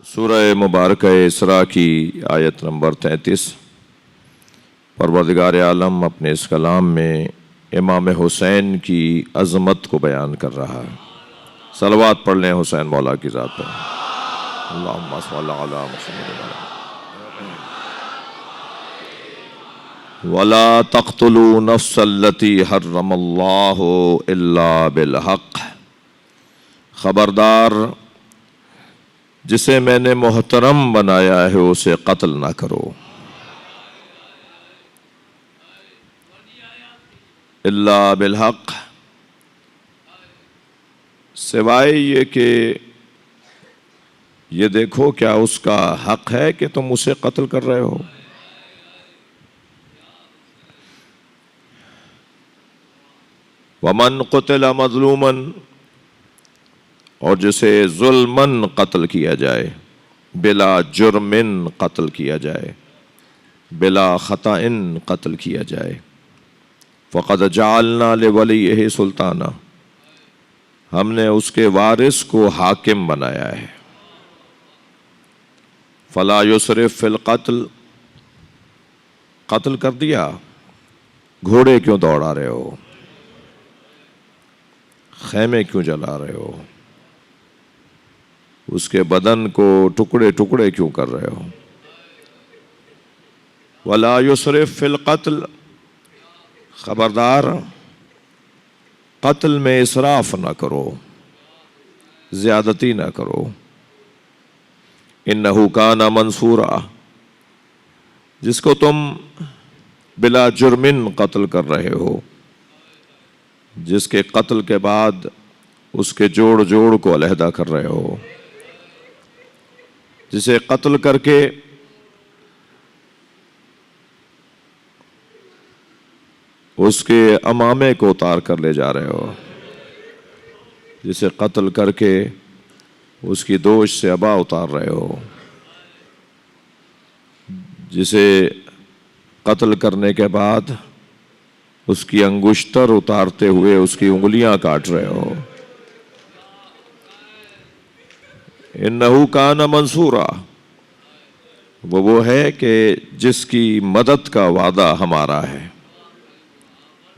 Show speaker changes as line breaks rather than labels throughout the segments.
سورہ مبارکہ اسراء کی آیت نمبر 33۔ پروردگار عالم اپنے اس کلام میں امام حسین کی عظمت کو بیان کر رہا ہے۔ صلوات پڑھ لیں حسین مولا کی ذات پر۔ اللہم صل علی محمد وَلَا تَقْتُلُوا نَفْسَ الَّتِي حَرَّمَ اللَّهُ إِلَّا بِالْحَقِّ، خبردار جسے میں نے محترم بنایا ہے اسے قتل نہ کرو، الا بالحق، سوائے یہ کہ یہ دیکھو کیا اس کا حق ہے کہ تم اسے قتل کر رہے ہو۔ وَمَنْ قُتِلَ مَظْلُومًا، اور جسے ظلماً قتل کیا جائے، بلا جرمن قتل کیا جائے، بلا خطأن قتل کیا جائے، فقد جعلنا لولیہ سلطانا، ہم نے اس کے وارث کو حاکم بنایا ہے۔ فلا یسرف فی القتل، قتل کر دیا، گھوڑے کیوں دوڑا رہے ہو، خیمے کیوں جلا رہے ہو، اس کے بدن کو ٹکڑے ٹکڑے کیوں کر رہے ہو۔ ولا یسرف فی القتل، خبردار قتل میں اسراف نہ کرو، زیادتی نہ کرو۔ انہ کان منصورا، جس کو تم بلا جرمن قتل کر رہے ہو، جس کے قتل کے بعد اس کے جوڑ جوڑ کو علیحدہ کر رہے ہو، جسے قتل کر کے اس کے امامے کو اتار کر لے جا رہے ہو، جسے قتل کر کے اس کی دوش سے ابا اتار رہے ہو، جسے قتل کرنے کے بعد اس کی انگشتر اتارتے ہوئے اس کی انگلیاں کاٹ رہے ہو۔ انہو کان منصورا، وہ ہے کہ جس کی مدد کا وعدہ ہمارا ہے،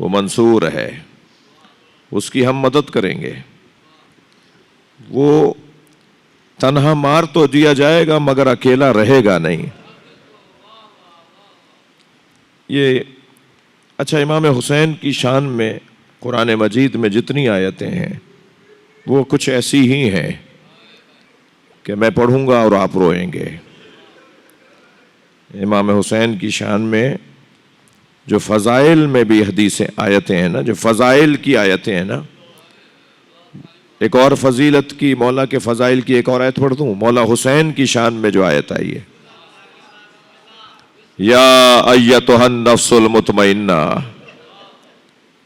وہ منصور ہے، اس کی ہم مدد کریں گے۔ وہ تنہا مار تو دیا جائے گا مگر اکیلا رہے گا نہیں۔ یہ اچھا، امام حسین کی شان میں قرآن مجید میں جتنی آیتیں ہیں وہ کچھ ایسی ہی ہیں کہ میں پڑھوں گا اور آپ روئیں گے۔ امام حسین کی شان میں جو فضائل میں بھی حدیثیں آیتیں ہیں نا، جو فضائل کی آیتیں ہیں نا، ایک اور فضیلت کی، مولا کے فضائل کی ایک اور آیت پڑھ دوں۔ مولا حسین کی شان میں جو آیت آئی ہے، یا ایتھا النفس المطمئنہ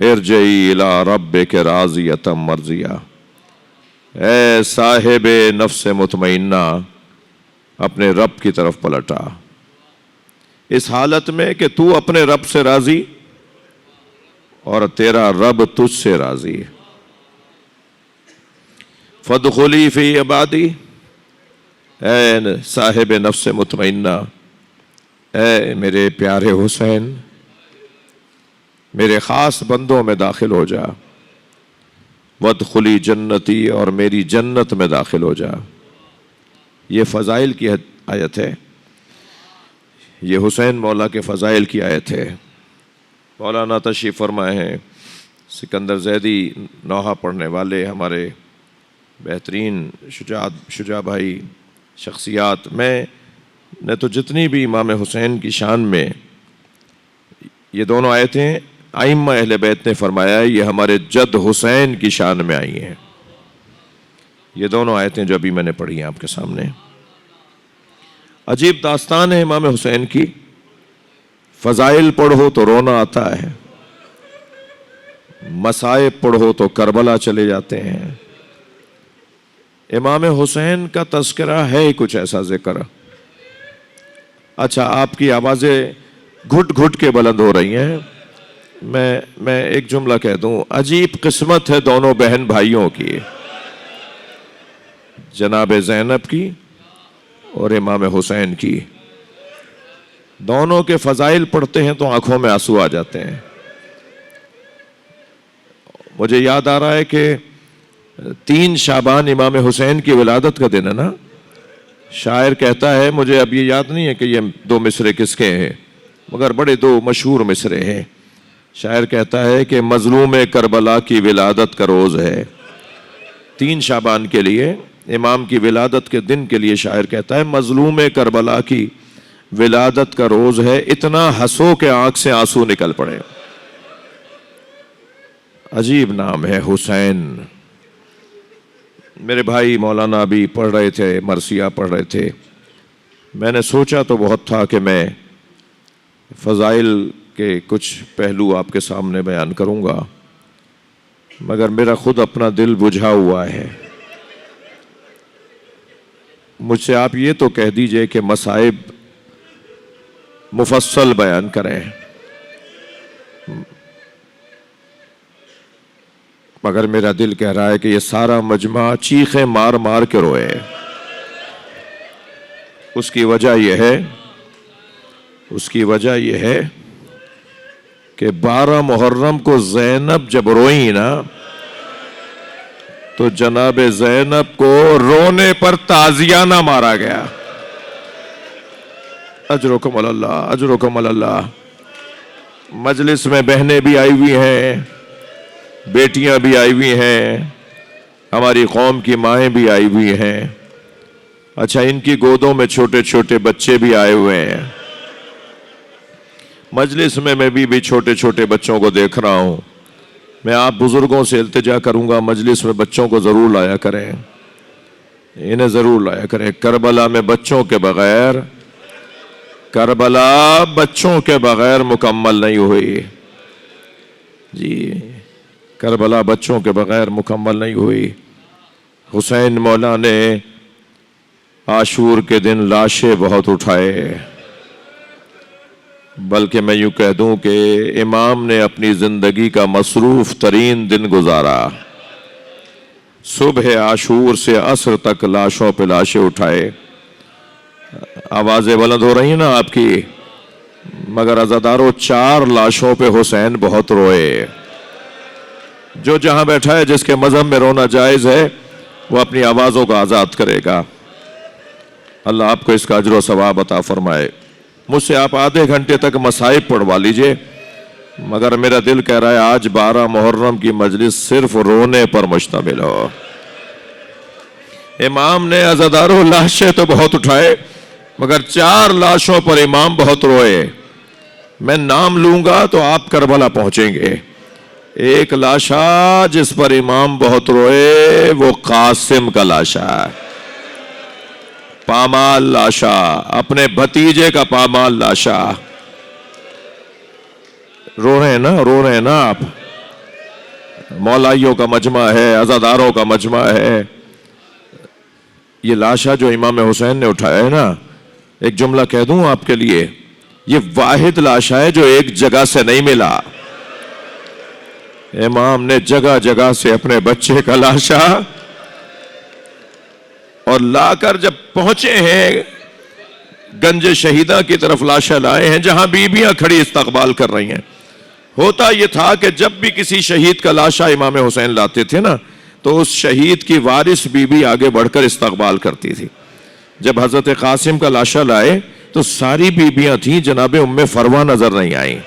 ارجعی الی ربک راضیۃ مرضیہ، اے صاحب نفس مطمئنہ اپنے رب کی طرف پلٹا، اس حالت میں کہ تو اپنے رب سے راضی اور تیرا رب تجھ سے راضی۔ فادخلی فی عبادی، اے صاحب نفس مطمئنہ، اے میرے پیارے حسین، میرے خاص بندوں میں داخل ہو جا۔ وادخلی جنتی، اور میری جنت میں داخل ہو جا۔ یہ فضائل کی آیت ہے، یہ حسین مولا کے فضائل کی آیت ہے۔ مولانا تشریف فرمائے ہیں، سکندر زیدی نوحہ پڑھنے والے ہمارے بہترین شجاع بھائی شخصیات، میں نے تو جتنی بھی امام حسین کی شان میں یہ دونوں آیتیں، ائمہ اہل بیت نے فرمایا یہ ہمارے جد حسین کی شان میں آئی ہیں۔ یہ دونوں آیتیں جو ابھی میں نے پڑھی ہیں آپ کے سامنے، عجیب داستان ہے امام حسین کی۔ فضائل پڑھو تو رونا آتا ہے، مصائب پڑھو تو کربلا چلے جاتے ہیں۔ امام حسین کا تذکرہ ہے کچھ ایسا ذکر۔ اچھا، آپ کی آوازیں گھٹ گھٹ کے بلند ہو رہی ہیں، میں ایک جملہ کہہ دوں، عجیب قسمت ہے دونوں بہن بھائیوں کی، جناب زینب کی اور امام حسین کی، دونوں کے فضائل پڑھتے ہیں تو آنکھوں میں آنسو آ جاتے ہیں۔ مجھے یاد آ رہا ہے کہ 3 شعبان امام حسین کی ولادت کا دن ہے نا۔ شاعر کہتا ہے، مجھے اب یہ یاد نہیں ہے کہ یہ 2 مصرے کس کے ہیں، مگر بڑے 2 مشہور مصرے ہیں۔ شاعر کہتا ہے کہ مظلوم کربلا کی ولادت کا روز ہے۔ 3 شعبان کے لیے، امام کی ولادت کے دن کے لیے شاعر کہتا ہے مظلوم کربلا کی ولادت کا روز ہے، اتنا ہنسو کہ آنکھ سے آنسو نکل پڑے۔ عجیب نام ہے حسین۔ میرے بھائی مولانا بھی پڑھ رہے تھے، مرثیہ پڑھ رہے تھے، میں نے سوچا تو بہت تھا کہ میں فضائل کے کچھ پہلو آپ کے سامنے بیان کروں گا، مگر میرا خود اپنا دل بجھا ہوا ہے۔ مجھ سے آپ یہ تو کہہ دیجئے کہ مصائب مفصل بیان کریں، مگر میرا دل کہہ رہا ہے کہ یہ سارا مجمع چیخیں مار مار کے روئے۔ اس کی وجہ یہ ہے کہ 12 محرم کو زینب جب روئی نا تو جناب زینب کو رونے پر تعزیانہ مارا گیا۔ اجرکم اللہ، اجرکم اللہ۔ مجلس میں بہنیں بھی آئی ہوئی ہیں، بیٹیاں بھی آئی ہوئی ہیں، ہماری قوم کی مائیں بھی آئی ہوئی ہیں، اچھا ان کی گودوں میں چھوٹے چھوٹے بچے بھی آئے ہوئے ہیں۔ مجلس میں بھی چھوٹے چھوٹے بچوں کو دیکھ رہا ہوں۔ میں آپ بزرگوں سے التجا کروں گا مجلس میں بچوں کو ضرور لایا کریں، انہیں ضرور لایا کریں۔ کربلا میں بچوں کے بغیر، کربلا بچوں کے بغیر مکمل نہیں ہوئی جی، کربلا بچوں کے بغیر مکمل نہیں ہوئی۔ حسین مولا نے عاشور کے دن لاشیں بہت اٹھائے، بلکہ میں یوں کہہ دوں کہ امام نے اپنی زندگی کا مصروف ترین دن گزارا۔ صبح عاشور سے عصر تک لاشوں پہ لاشیں اٹھائے۔ آوازیں بلند ہو رہی ہیں نا آپ کی، مگر عزادارو 4 لاشوں پہ حسین بہت روئے۔ جو جہاں بیٹھا ہے، جس کے مذہب میں رونا جائز ہے، وہ اپنی آوازوں کا آزاد کرے گا۔ اللہ آپ کو اس کا اجر و ثواب عطا فرمائے۔ مجھ سے آپ آدھے گھنٹے تک مصائب پڑھوا لیجئے، مگر میرا دل کہہ رہا ہے آج 12 محرم کی مجلس صرف رونے پر مشتمل ہو۔ امام نے عزادارو لاشیں تو بہت اٹھائے، مگر 4 لاشوں پر امام بہت روئے۔ میں نام لوں گا تو آپ کربلا پہنچیں گے۔ ایک لاشا جس پر امام بہت روئے وہ قاسم کا لاشا ہے، پامال لاشا، اپنے بھتیجے کا پامال لاشا۔ رو رہے ہیں نا آپ؟ مولائیوں کا مجمع ہے، عزاداروں کا مجمع ہے۔ یہ لاشا جو امام حسین نے اٹھایا ہے نا، ایک جملہ کہہ دوں آپ کے لیے، یہ واحد لاشا ہے جو ایک جگہ سے نہیں ملا۔ امام نے جگہ جگہ سے اپنے بچے کا لاشا اور لا کر جب پہنچے ہیں گنج شہیدہ کی طرف لاشا لائے ہیں، جہاں بیویاں کھڑی استقبال کر رہی ہیں۔ ہوتا یہ تھا کہ جب بھی کسی شہید کا لاشا امام حسین لاتے تھے نا، تو اس شہید کی وارث بیوی آگے بڑھ کر استقبال کرتی تھی۔ جب حضرت قاسم کا لاشا لائے تو ساری بیویاں تھیں، جناب ام فروہ نظر نہیں آئیں۔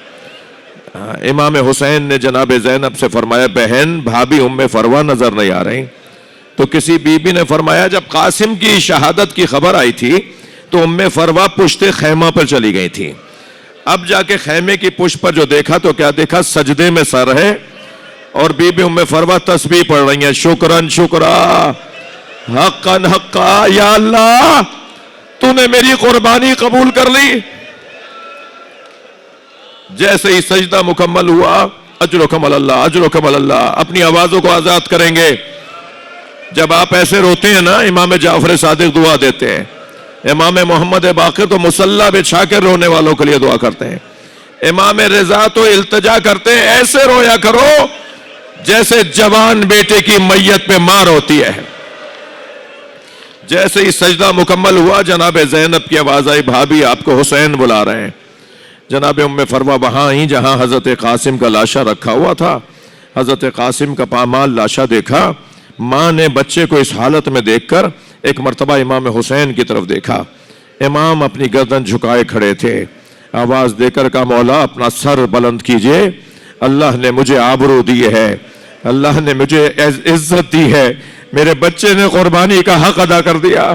امام حسین نے جناب زینب سے فرمایا بہن بھابی ام فروہ نظر نہیں آ رہی، تو کسی بی بی نے فرمایا جب قاسم کی شہادت کی خبر آئی تھی تو ام فروہ پشت خیمہ پر چلی گئی تھی۔ اب جا کے خیمے کی پشت پر جو دیکھا تو کیا دیکھا؟ سجدے میں سر ہے اور بی بی ام فروہ تسبیح پڑھ رہی ہیں، شکرن شکرا حقا حقا، یا اللہ تو نے میری قربانی قبول کر لی۔ جیسے ہی سجدہ مکمل ہوا، اجرکم اللہ، اجرکم اللہ، اپنی آوازوں کو آزاد کریں گے۔ جب آپ ایسے روتے ہیں نا، امام جعفر صادق دعا دیتے ہیں، امام محمد باقر تو مصلی بچھا کے رونے والوں کے لیے دعا کرتے ہیں، امام رضا تو التجا کرتے ہیں ایسے رویا کرو جیسے جوان بیٹے کی میت پہ ماں روتی ہے۔ جیسے ہی سجدہ مکمل ہوا جناب زینب کی آواز آئی بھابھی آپ کو حسین بلا رہے ہیں. جناب ام فروا وہاں ہی جہاں حضرت قاسم کا لاشا رکھا ہوا تھا. حضرت قاسم کا پامال لاشا دیکھا. ماں نے بچے کو اس حالت میں دیکھ کر ایک مرتبہ امام حسین کی طرف دیکھا. امام اپنی گردن جھکائے کھڑے تھے. آواز دے کر کہا مولا اپنا سر بلند کیجئے, اللہ نے مجھے آبرو دی ہے, اللہ نے مجھے عزت دی ہے, میرے بچے نے قربانی کا حق ادا کر دیا.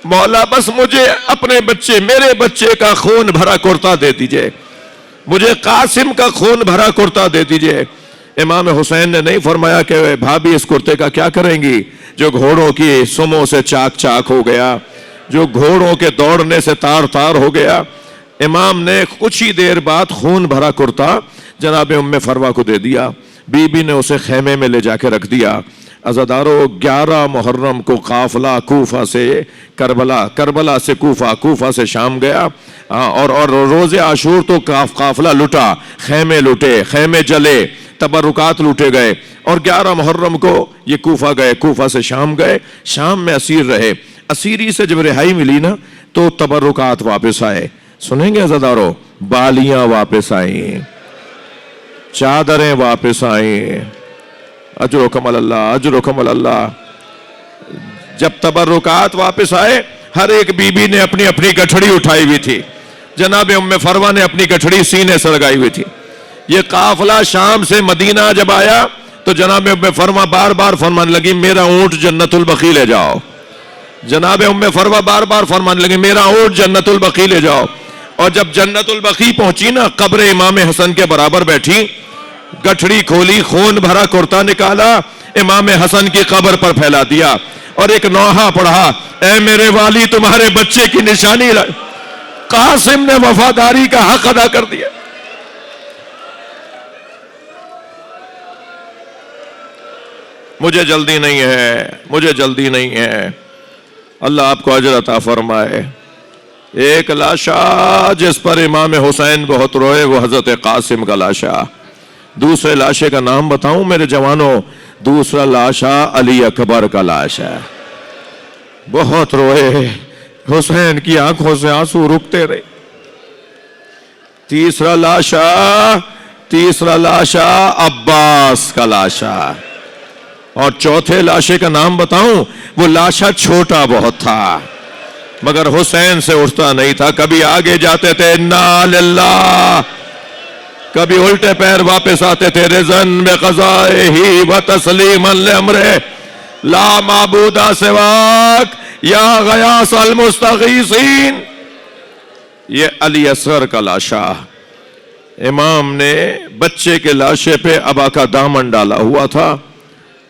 مولا بس مجھے اپنے بچے, میرے بچے کا خون بھرا کرتا دے دیجئے, مجھے قاسم کا خون بھرا کرتا دے دیجئے. امام حسین نے نہیں فرمایا کہ بھابھی اس کرتے کا کیا کریں گی جو گھوڑوں کی سموں سے چاک چاک ہو گیا, جو گھوڑوں کے دوڑنے سے تار تار ہو گیا. امام نے کچھ ہی دیر بعد خون بھرا کرتا جناب ام فروا کو دے دیا. بی بی نے اسے خیمے میں لے جا کے رکھ دیا. عزادارو 11 محرم کو قافلہ کوفہ سے کربلا سے کوفہ سے شام گیا, اور روز عاشور تو قافلہ لٹا, خیمے لٹے, خیمے جلے, تبرکات لوٹے گئے, اور 11 محرم کو یہ کوفہ گئے, کوفہ سے شام گئے, شام میں اسیر رہے. اسیری سے جب رہائی ملی نا تو تبرکات واپس آئے. سنیں گے عزادارو, بالیاں واپس آئیں, چادریں واپس آئیں, اجرکم اللہ, اجرکم اللہ. جب تبرکات واپس آئے ہر ایک بی بی نے اپنی اپنی گٹھڑی اٹھائی ہوئی تھی. جناب ام فروا نے اپنی گٹھڑی سینے سے لگائی ہوئی تھی. یہ قافلہ شام سے مدینہ جب آیا تو جناب ام فروا بار بار فرمانے لگی میرا اونٹ جنت البقیع لے جاؤ. جناب ام فروا بار بار فرمانے لگی میرا اونٹ جنت البقیع لے جاؤ. اور جب جنت البقیع پہنچی نا, قبر امام حسن کے برابر بیٹھی, گٹھڑی کھولی, خون بھرا کرتا نکالا, امام حسن کی قبر پر پھیلا دیا, اور ایک نوحہ پڑھا, اے میرے والی تمہارے بچے کی نشانی, قاسم نے وفاداری کا حق ادا کر دیا. مجھے جلدی نہیں ہے, مجھے جلدی نہیں ہے, اللہ آپ کو اجر عطا فرمائے. ایک لاشا جس پر امام حسین بہت روئے وہ حضرت قاسم کا لاشا. دوسرے لاشے کا نام بتاؤں میرے جوانوں, دوسرا لاشا علی اکبر کا لاشا. بہت روئے, حسین کی آنکھوں سے آنسو رکتے رہے. تیسرا لاشا عباس کا لاشا. اور چوتھے لاشے کا نام بتاؤں, وہ لاشا چھوٹا بہت تھا مگر حسین سے اٹھتا نہیں تھا. کبھی آگے جاتے تھے انا للہ, کبھی الٹے پیر واپس آتے تھے رضن بقضائہ و تسلیما لامرہ لا معبود سواک یا غیاث المستغیثین. یہ علی اصغر کا لاشا. امام نے بچے کے لاشے پہ ابا کا دامن ڈالا ہوا تھا,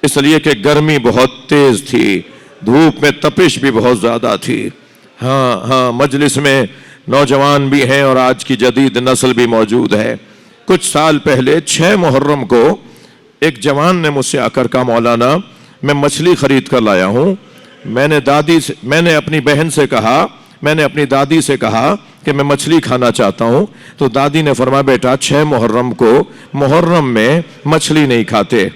اس لیے کہ گرمی بہت تیز تھی, دھوپ میں تپش بھی بہت زیادہ تھی. ہاں مجلس میں نوجوان بھی ہیں اور آج کی جدید نسل بھی موجود ہے. کچھ سال پہلے 6 محرم کو ایک جوان نے مجھ سے آ کر کہا مولانا میں مچھلی خرید کر لایا ہوں. میں نے اپنی بہن سے کہا, میں نے اپنی دادی سے کہا کہ میں مچھلی کھانا چاہتا ہوں. تو دادی نے فرمایا بیٹا 6 محرم کو محرم میں مچھلی نہیں کھاتے.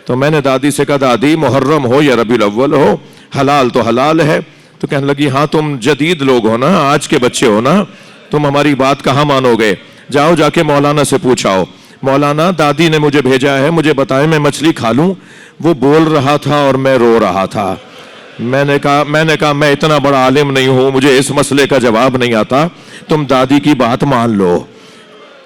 تو میں نے دادی سے کہا دادی محرم ہو یا ربیع الاول ہو, حلال تو حلال ہے. تو کہنے لگی ہاں تم جدید لوگ ہو نا, آج کے بچے ہو نا, تم ہماری بات کہاں مانو گے. جاؤ جا کے مولانا سے پوچھاؤ, مولانا دادی نے مجھے بھیجا ہے, مجھے بتائیں میں مچھلی کھا لوں. وہ بول رہا تھا اور میں رو رہا تھا. میں نے کہا میں اتنا بڑا عالم نہیں ہوں, مجھے اس مسئلے کا جواب نہیں آتا, تم دادی کی بات مان لو.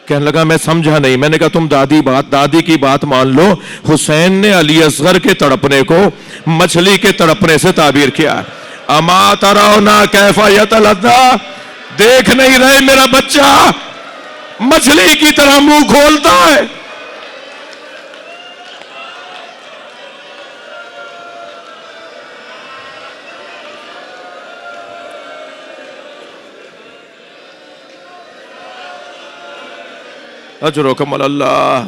کہنے لگا میں سمجھا نہیں. میں نے کہا تم دادی کی بات مان لو. حسین نے علی اصغر کے تڑپنے کو مچھلی کے تڑپنے سے تعبیر کیا. اما ترونا کیف یتلذا, دیکھ نہیں رہے میرا بچہ مچھلی کی طرح منہ کھولتا ہے. اجرکم اللہ.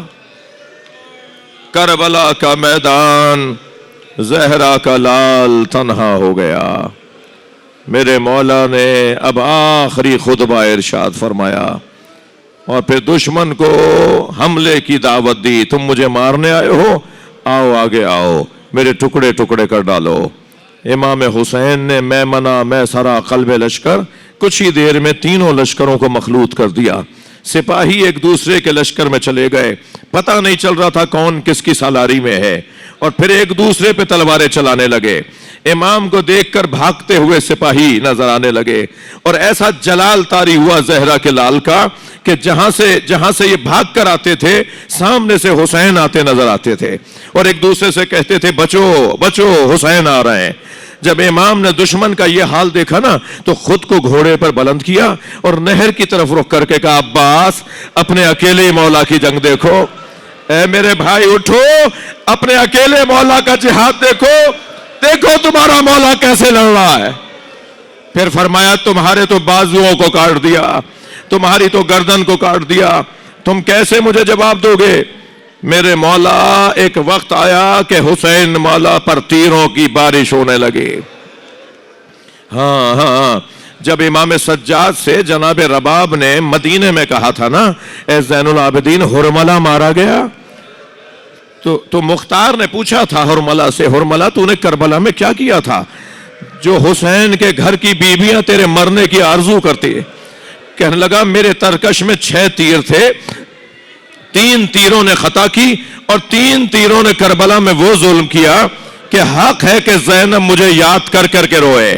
کربلا کا میدان زہرا کا لال تنہا ہو گیا. میرے مولا نے اب آخری خطبہ ارشاد فرمایا اور پھر دشمن کو حملے کی دعوت دی. تم مجھے مارنے آئے ہو, آؤ آگے آؤ, میرے ٹکڑے ٹکڑے کر ڈالو. امام حسین نے میمنہ میسرہ قلب لشکر کچھ ہی دیر میں تینوں لشکروں کو مخلوط کر دیا. سپاہی ایک دوسرے کے لشکر میں چلے گئے, پتہ نہیں چل رہا تھا کون کس کی سالاری میں ہے, اور پھر ایک دوسرے پہ تلواریں چلانے لگے. امام کو دیکھ کر بھاگتے ہوئے سپاہی نظر آنے لگے, اور ایسا جلال طاری ہوا زہرا کے لال کا کہ جہاں سے یہ بھاگ کر آتے تھے سامنے سے حسین آتے نظر آتے تھے, اور ایک دوسرے سے کہتے تھے بچو بچو حسین آ رہے ہیں. جب امام نے دشمن کا یہ حال دیکھا نا تو خود کو گھوڑے پر بلند کیا اور نہر کی طرف رخ کر کے کہا عباس اپنے اکیلے مولا کی جنگ دیکھو, اے میرے بھائی اٹھو, اپنے اکیلے مولا کا جہاد دیکھو, دیکھو تمہارا مولا کیسے لڑ رہا ہے. پھر فرمایا تمہارے تو بازوؤں کو کاٹ دیا, تمہاری تو گردن کو کاٹ دیا, تم کیسے مجھے جواب دو گے. میرے مولا ایک وقت آیا کہ حسین مولا پر تیروں کی بارش ہونے لگی. ہاں جب امام سجاد سے جناب رباب نے مدینے میں کہا تھا نا اے زین العابدین ہرملہ مارا گیا, تو مختار نے پوچھا تھا ہرملہ سے, ہرملہ تو نے کربلا میں کیا کیا تھا جو حسین کے گھر کی بیویاں تیرے مرنے کی آرزو کرتی. کہنے لگا میرے ترکش میں 6 تیر تھے, 3 تیروں نے خطا کی اور 3 تیروں نے کربلا میں وہ ظلم کیا کہ حق ہے کہ زینب مجھے یاد کر کر کے روئے,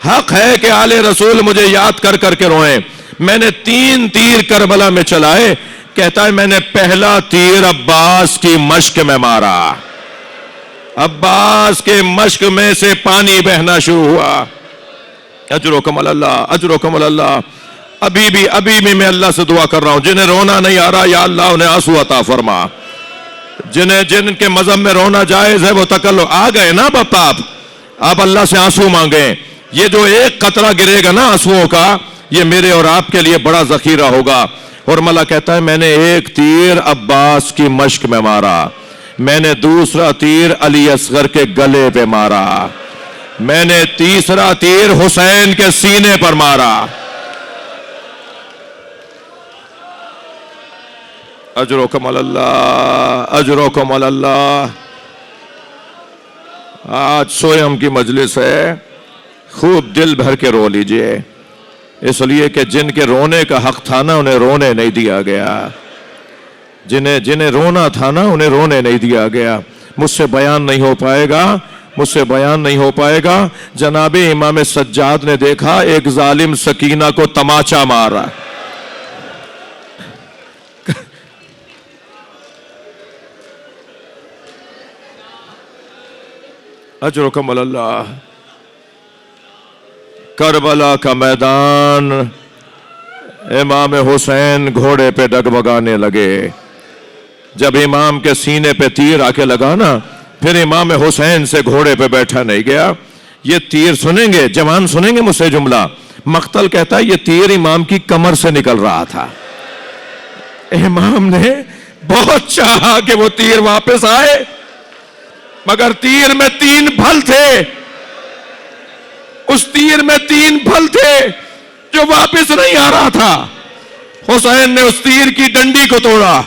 حق ہے کہ آل رسول مجھے یاد کر کر کے روئیں. میں نے 3 تیر کربلا میں چلائے. کہتا ہے میں نے پہلا تیر عباس کی مشک میں مارا, عباس کے مشک میں سے پانی بہنا شروع ہوا. اجرکم اللہ اجرکم اللہ. ابھی بھی میں اللہ سے دعا کر رہا ہوں جنہیں رونا نہیں آ رہا یا اللہ انہیں آنسو عطا فرما, جن کے مذہب میں رونا جائز ہے وہ تکلف آ گئے نا باپ, آپ اللہ سے آنسو مانگیں. یہ جو ایک قطرہ گرے گا نا آنسوؤں کا یہ میرے اور آپ کے لیے بڑا ذخیرہ ہوگا. اور مولا کہتا ہے میں نے ایک تیر عباس کی مشک میں مارا, میں نے دوسرا تیر علی اصغر کے گلے پہ مارا, میں نے تیسرا تیر حسین کے سینے پر مارا. اجرکم اللہ اجرکم اللہ. آج سویم کی مجلس ہے, خوب دل بھر کے رو لیجئے, اس لیے کہ جن کے رونے کا حق تھا نا انہیں رونے نہیں دیا گیا, جنہیں رونا تھا نا انہیں رونے نہیں دیا گیا. مجھ سے بیان نہیں ہو پائے گا, مجھ سے بیان نہیں ہو پائے گا. جناب امام سجاد نے دیکھا ایک ظالم سکینہ کو تماچا مار رہا ہے. اجرکم اللہ. کربلا کا میدان, امام حسین گھوڑے پہ ڈگمگانے لگے. جب امام کے سینے پہ تیر آ کے لگا نا پھر امام حسین سے گھوڑے پہ بیٹھا نہیں گیا. یہ تیر سنیں گے جوان, سنیں گے مجھ سے جملہ. مقتل کہتا ہے یہ تیر امام کی کمر سے نکل رہا تھا. امام نے بہت چاہا کہ وہ تیر واپس آئے مگر تیر میں 3 پھل تھے, اس تیر میں 3 پھل تھے جو واپس نہیں آ رہا تھا. حسین نے اس تیر کی ڈنڈی کو توڑا,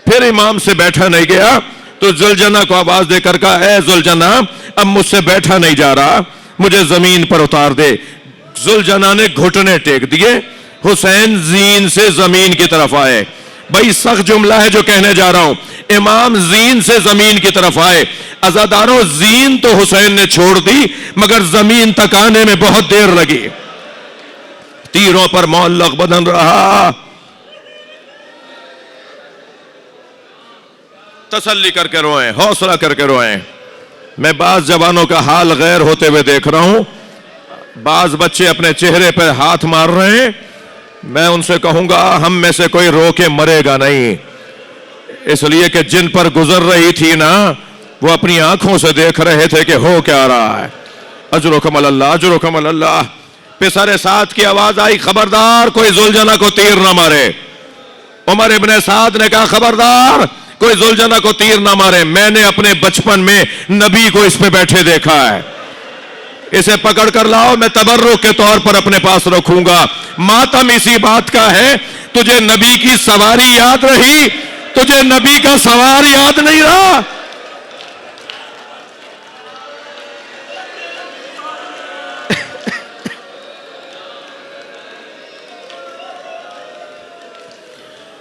پھر امام سے بیٹھا نہیں گیا تو زلجنہ کو آواز دے کر کہا اے زلجنہ اب مجھ سے بیٹھا نہیں جا رہا, مجھے زمین پر اتار دے. زلجنہ نے گھٹنے ٹیک دیے, حسین زین سے زمین کی طرف آئے. بھائی سخت جملہ ہے جو کہنے جا رہا ہوں, امام زین سے زمین کی طرف آئے. عزاداروں زین تو حسین نے چھوڑ دی مگر زمین تک آنے میں بہت دیر لگی. تیروں پر معلق بدن رہا. تسلی کر کے روئیں, حوصلہ کر کے روئیں. میں بعض جوانوں کا حال غیر ہوتے ہوئے دیکھ رہا ہوں, بعض بچے اپنے چہرے پر ہاتھ مار رہے ہیں. میں ان سے کہوں گا ہم میں سے کوئی رو کے مرے گا نہیں, اس لیے کہ جن پر گزر رہی تھی نا وہ اپنی آنکھوں سے دیکھ رہے تھے کہ ہو کیا رہا ہے. اجرکم اللہ اجرکم اللہ. پسر سعد کی آواز آئی خبردار کوئی زلجنہ کو تیر نہ مارے. عمر ابن سعد نے کہا خبردار کوئی زلجنہ کو تیر نہ مارے. میں نے اپنے بچپن میں نبی کو اس پہ بیٹھے دیکھا ہے, اسے پکڑ کر لاؤ میں تبرک کے طور پر اپنے پاس رکھوں گا. ماتم اسی بات کا ہے تجھے نبی کی سواری یاد رہی, تجھے نبی کا سوار یاد نہیں رہا.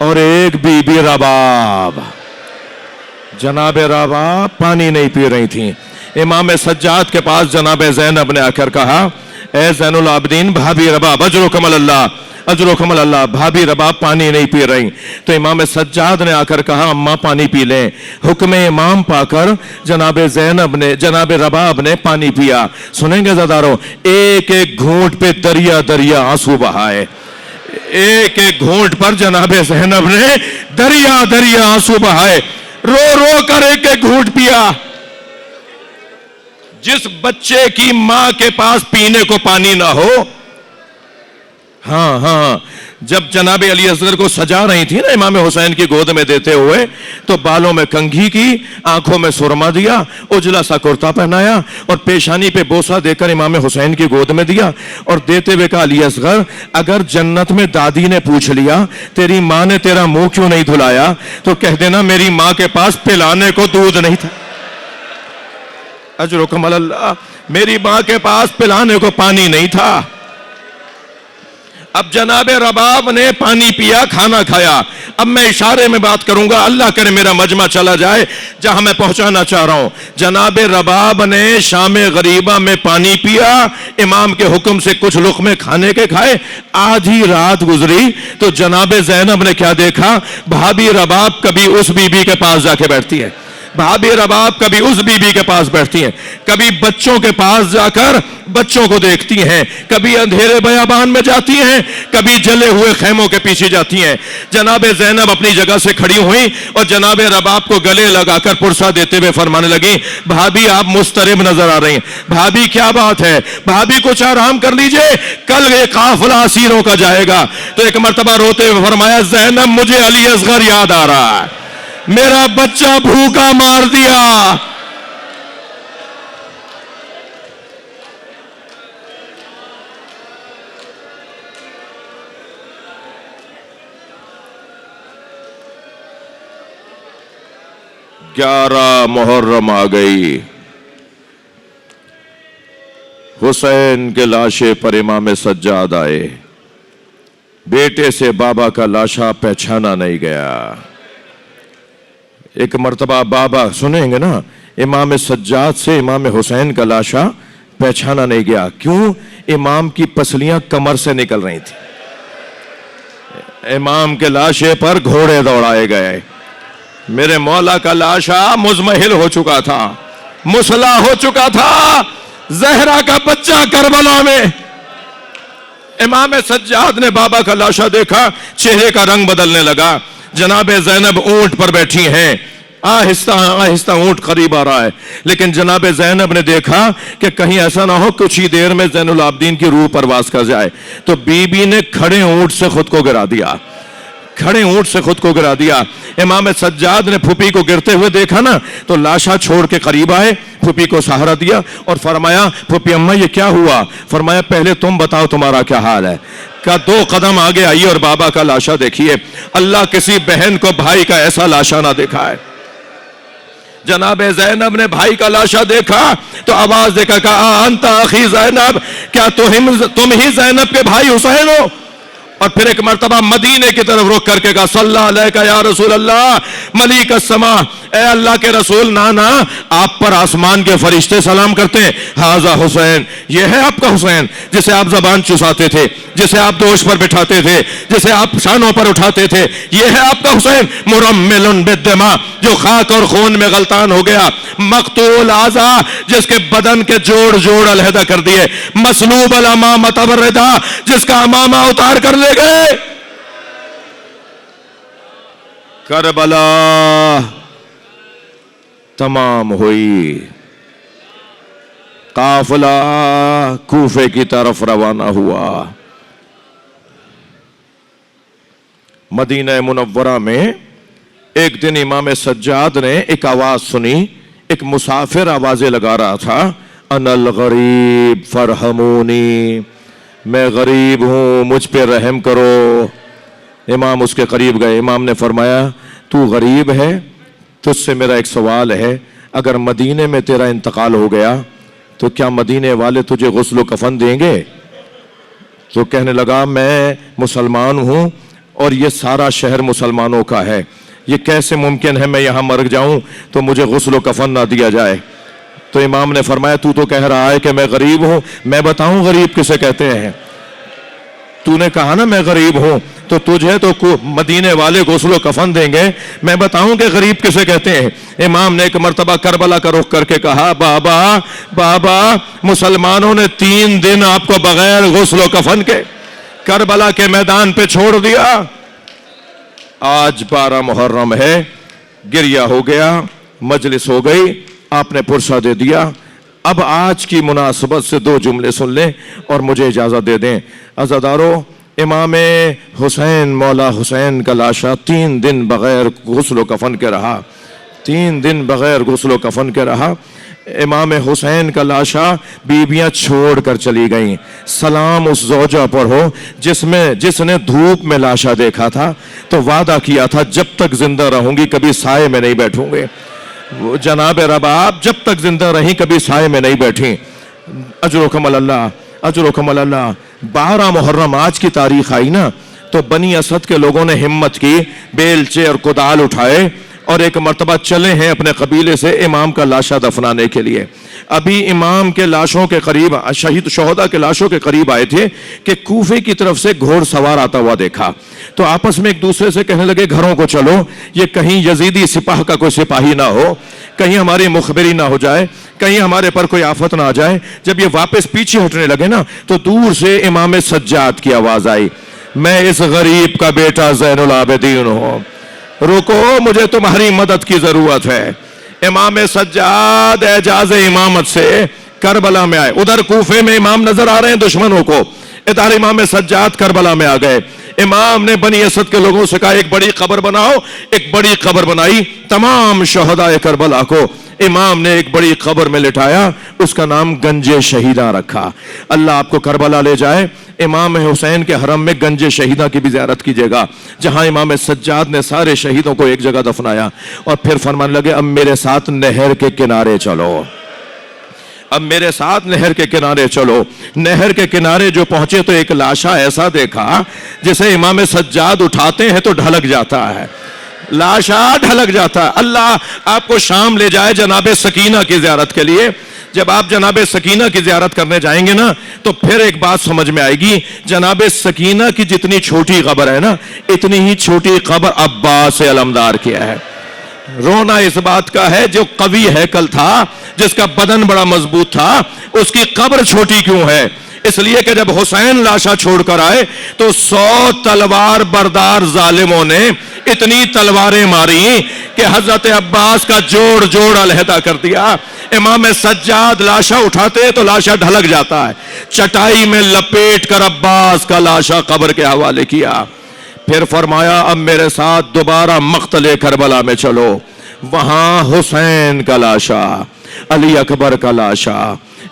اور ایک بی بی رباب. جناب رباب پانی نہیں پی رہی تھیں. امام سجاد کے پاس جناب زینب نے آ کر کہا اے زین العابدین بھابی رباب اجرکم اللہ اجرکم اللہ، بھابی رباب پانی نہیں پی رہی. تو امام سجاد نے آ کر کہا اماں پانی پی لیں. حکم امام پا کر جناب زینب نے جناب رباب نے پانی پیا. سنیں گے زدارو، ایک ایک گھونٹ پہ دریا دریا آنسو بہائے. ایک ایک گھونٹ پر جناب زینب نے دریا دریا آنسو بہائے، رو رو کر ایک ایک گھونٹ پیا. جس بچے کی ماں کے پاس پینے کو پانی نہ ہو. ہاں جب جناب علی اصغر کو سجا رہی تھی نا امام حسین کی گود میں دیتے ہوئے، تو بالوں میں کنگھی کی، آنکھوں میں سرما دیا، اجلا سا کرتا پہنایا اور پیشانی پہ بوسہ دے کر امام حسین کی گود میں دیا اور دیتے ہوئے کہا علی اصغر اگر جنت میں دادی نے پوچھ لیا تیری ماں نے تیرا منہ کیوں نہیں دھلایا تو کہہ دینا میری ماں کے پاس پلانے کو دودھ نہیں تھا. اجرکم اللہ، میری ماں کے پاس پلانے کو پانی نہیں تھا. اب جناب رباب نے پانی پیا، کھانا کھایا. اب میں اشارے میں بات کروں گا، اللہ کرے میرا مجمع چلا جائے جہاں میں پہنچانا چاہ رہا ہوں. جناب رباب نے شام غریبہ میں پانی پیا، امام کے حکم سے کچھ لقمے کھانے کے کھائے. آدھی رات گزری تو جناب زینب نے کیا دیکھا، بھابی رباب کبھی اس بی بی کے پاس جا کے بیٹھتی ہے، بھابی رباب کبھی اس بی بی کے پاس بیٹھتی ہیں، کبھی بچوں کے پاس جا کر بچوں کو دیکھتی ہیں، کبھی اندھیرے بیابان میں جاتی ہیں، کبھی جلے ہوئے خیموں کے پیچھے جاتی ہیں. جناب زینب اپنی جگہ سے کھڑی ہوئی اور جناب رباب کو گلے لگا کر پرسہ دیتے ہوئے فرمانے لگی بھابی آپ مضطرب نظر آ رہی ہیں. بھابی کیا بات ہے؟ بھابی کچھ آرام کر لیجئے، کل یہ قافلہ اسیروں کا جائے گا. تو ایک مرتبہ روتے ہوئے فرمایا زینب مجھے علی اصغر یاد آ رہا ہے، میرا بچہ بھوکا مار دیا. گیارہ محرم آ گئی، حسین کے لاشے پر امام سجاد آئے. بیٹے سے بابا کا لاشا پہچانا نہیں گیا. ایک مرتبہ بابا سنیں گے نا، امام سجاد سے امام حسین کا لاشا پہچانا نہیں گیا. کیوں؟ امام کی پسلیاں کمر سے نکل رہی تھی. امام کے لاشے پر گھوڑے دوڑائے گئے. میرے مولا کا لاشا مزمحل ہو چکا تھا، مسلح ہو چکا تھا. زہرا کا بچہ کربلا میں. امام سجاد نے بابا کا لاشا دیکھا، چہرے کا رنگ بدلنے لگا. جناب زینب اونٹ پر بیٹھی ہیں، آہستہ آہستہ اونٹ قریب آ رہا ہے. لیکن جناب زینب نے دیکھا کہ کہیں ایسا نہ ہو کچھ ہی دیر میں زین العابدین کی روح پرواز کر جائے. تو بی بی نے کھڑے اونٹ سے خود کو گرا دیا، کھڑے اونٹ سے خود کو گرا دیا. امام سجاد نے پھوپھی کو گرتے ہوئے دیکھا نا تو لاشا چھوڑ کے قریب آئے، پھوپھی کو سہارا دیا اور فرمایا پھوپھی اماں یہ کیا ہوا؟ فرمایا پہلے تم بتاؤ تمہارا کیا حال ہے. کا 2 قدم آگے آئیے اور بابا کا لاشا دیکھیے. اللہ کسی بہن کو بھائی کا ایسا لاشا نہ دیکھا ہے. جناب زینب نے بھائی کا لاشا دیکھا تو آواز دے کر کہا انت اخی زینب، کیا تم ہی زینب کے بھائی حسین ہو؟ اور پھر ایک مرتبہ مدینے کی طرف رخ کر کے کہا صلی اللہ علیہ یا رسول اللہ ملیک السماء، اے اللہ کے رسول نانا آپ پر آسمان کے فرشتے سلام کرتے ہیں. ھذا حسین، یہ ہے آپ کا حسین جسے آپ زبان چساتے تھے، جسے آپ دوش پر بٹھاتے تھے، جسے آپ شانوں پر اٹھاتے تھے. یہ ہے آپ کا حسین مرمل بالدماء، جو خاک اور خون میں غلطان ہو گیا. مقتول اعضا، جس کے بدن کے جوڑ جوڑ علیحدہ کر دیے. مسلوب الامامۃ والرداء، جس کا امامہ اتار کر لے گئے. کربلا تمام ہوئی، قافلہ کوفے کی طرف روانہ ہوا. مدینہ منورہ میں ایک دن امام سجاد نے ایک آواز سنی. ایک مسافر آوازیں لگا رہا تھا، انا الغریب فرحمونی، میں غریب ہوں مجھ پہ رحم کرو. امام اس کے قریب گئے. امام نے فرمایا تو غریب ہے، تجھ سے میرا ایک سوال ہے، اگر مدینے میں تیرا انتقال ہو گیا تو کیا مدینے والے تجھے غسل و کفن دیں گے؟ تو کہنے لگا میں مسلمان ہوں اور یہ سارا شہر مسلمانوں کا ہے، یہ کیسے ممکن ہے میں یہاں مر جاؤں تو مجھے غسل و کفن نہ دیا جائے؟ تو امام نے فرمایا تو کہہ رہا ہے کہ میں غریب ہوں، میں بتاؤں غریب کسے کہتے ہیں؟ تو نے کہا نا میں غریب ہوں، تو تجھے تو مدینے والے غسل و کفن دیں گے، میں بتاؤں کہ غریب کسے کہتے ہیں؟ امام نے ایک مرتبہ کربلا کا رخ کر کے کہا بابا مسلمانوں نے 3 دن آپ کو بغیر غسل و کفن کے کربلا کے میدان پہ چھوڑ دیا۔ آج 12 محرم ہے، گریہ ہو گیا، مجلس ہو گئی، آپ نے پرسہ دے دیا۔ اب آج کی مناسبت سے 2 جملے سن لیں اور مجھے اجازت دے دیں۔ عزادارو، امام حسین مولا حسین کا لاشا 3 دن بغیر غسل و کفن کے رہا، 3 دن بغیر غسل و کفن کے رہا۔ امام حسین کا لاشا بیویاں چھوڑ کر چلی گئیں۔ سلام اس زوجہ پر ہو جس نے دھوپ میں لاشا دیکھا تھا تو وعدہ کیا تھا جب تک زندہ رہوں گی کبھی سائے میں نہیں بیٹھوں گے۔ جناب رباب جب تک زندہ رہیں کبھی سائے میں نہیں بیٹھیں۔ اجرکم اللہ، اجرکم اللہ۔ 12 محرم آج کی تاریخ آئی نا تو بنی اسد کے لوگوں نے ہمت کی، بیلچے اور کدال اٹھائے اور ایک مرتبہ چلے ہیں اپنے قبیلے سے امام کا لاشا دفنانے کے لیے۔ ابھی امام کے لاشوں کے قریب، شہید شہداء کے لاشوں کے قریب آئے تھے کہ کوفے کی طرف سے گھوڑ سوار آتا ہوا دیکھا، تو آپس میں ایک دوسرے سے کہنے لگے گھروں کو چلو، یہ کہیں یزیدی سپاہ کا کوئی سپاہی نہ ہو، کہیں ہماری مخبری نہ ہو جائے، کہیں ہمارے پر کوئی آفت نہ آ جائے۔ جب یہ واپس پیچھے ہٹنے لگے نا تو دور سے امام سجاد کی آواز آئی، میں اس غریب کا بیٹا زین العابدین ہوں، رکو مجھے تمہاری مدد کی ضرورت ہے۔ امام سجاد اعجاز امامت سے کربلا میں آئے۔ ادھر کوفے میں امام نظر آ رہے ہیں دشمنوں کو، ادھر امام سجاد کربلا میں آ گئے۔ امام نے بنی اسد کے لوگوں سے کہا ایک بڑی قبر بناؤ، ایک بڑی قبر بنائی۔ تمام شہداء کربلا کو امام نے ایک بڑی قبر میں لٹایا، اس کا نام گنج شہیدہ رکھا۔ اللہ آپ کو کربلا لے جائے، امام حسین کے حرم میں گنج شہیدہ کی بھی زیارت کیجیے گا، جہاں امام سجاد نے سارے شہیدوں کو ایک جگہ دفنایا، اور پھر فرمانے لگے اب میرے ساتھ نہر کے کنارے چلو، اب میرے ساتھ نہر کے کنارے چلو۔ نہر کے کنارے جو پہنچے تو ایک لاشا ایسا دیکھا جسے امام سجاد اٹھاتے ہیں تو ڈھلک جاتا ہے، لاشا ڈھلک جاتا ہے۔ اللہ آپ کو شام لے جائے جناب سکینہ کی زیارت کے لیے۔ جب آپ جناب سکینہ کی زیارت کرنے جائیں گے نا تو پھر ایک بات سمجھ میں آئے گی، جناب سکینہ کی جتنی چھوٹی قبر ہے نا اتنی ہی چھوٹی قبر عباس علمدار کیا ہے۔ رونا اس بات کا ہے جو قوی ہیکل تھا، جس کا بدن بڑا مضبوط تھا، اس کی قبر چھوٹی کیوں ہے؟ اس لیے کہ جب حسین لاشا چھوڑ کر آئے تو 100 تلوار بردار ظالموں نے اتنی تلواریں ماری کہ حضرت عباس کا جوڑ علیحدہ کر دیا۔ امام سجاد لاشا اٹھاتے تو لاشا ڈھلک جاتا ہے، چٹائی میں لپیٹ کر عباس کا لاشا قبر کے حوالے کیا۔ پھر فرمایا اب میرے ساتھ دوبارہ مقتل کربلا میں چلو، وہاں حسین کا لاشا، علی اکبر کا لاشا۔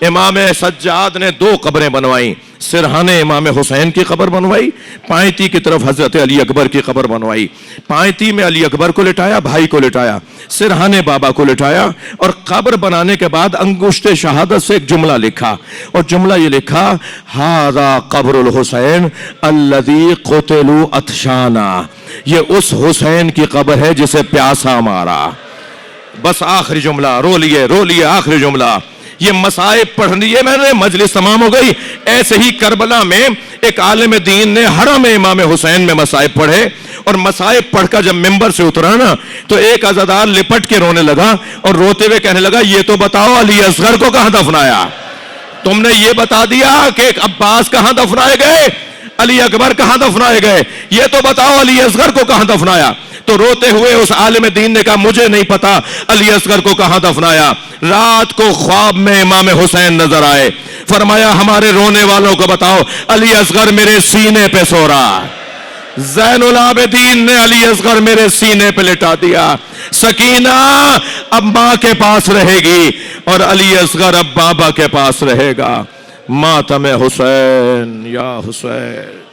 امام سجاد نے 2 قبریں بنوائیں، سرہانے امام حسین کی قبر بنوائی، پائنتی کی طرف حضرت علی اکبر کی قبر بنوائی۔ پائنتی میں علی اکبر کو لٹایا، بھائی کو لٹایا، سرہانے بابا کو لٹایا، اور قبر بنانے کے بعد انگشت شہادت سے ایک جملہ لکھا، اور جملہ یہ لکھا ھذا قبر الحسین الذی قتلوا عطشانا، یہ اس حسین کی قبر ہے جسے پیاسا مارا۔ بس آخری جملہ، رو لیے آخری جملہ۔ یہ مصائب پڑھ لیے میں نے، مجلس تمام ہو گئی۔ ایسے ہی کربلا میں ایک عالم دین نے حرم امام حسین میں مصائب پڑھے، اور مصائب پڑھ کر جب ممبر سے اترا نا تو ایک عزادار لپٹ کے رونے لگا اور روتے ہوئے کہنے لگا یہ تو بتاؤ علی اصغر کو کہاں دفنایا؟ تم نے یہ بتا دیا کہ عباس کہاں دفنائے گئے، علی اکبر کہاں دفنائے گئے، یہ تو بتاؤ علی اصغر کو کہاں دفنایا؟ تو روتے ہوئے اس عالم دین نے کہا مجھے نہیں پتا علی اصغر کو کہاں دفنایا۔ رات کو خواب میں امام حسین نظر آئے، فرمایا ہمارے رونے والوں کو بتاؤ علی اصغر میرے سینے پہ سو رہا۔ زین العابدین نے علی اصغر میرے سینے پہ لٹا دیا۔ سکینہ اب ماں کے پاس رہے گی اور علی اصغر اب بابا کے پاس رہے گا۔ ماتم حسین یا حسین۔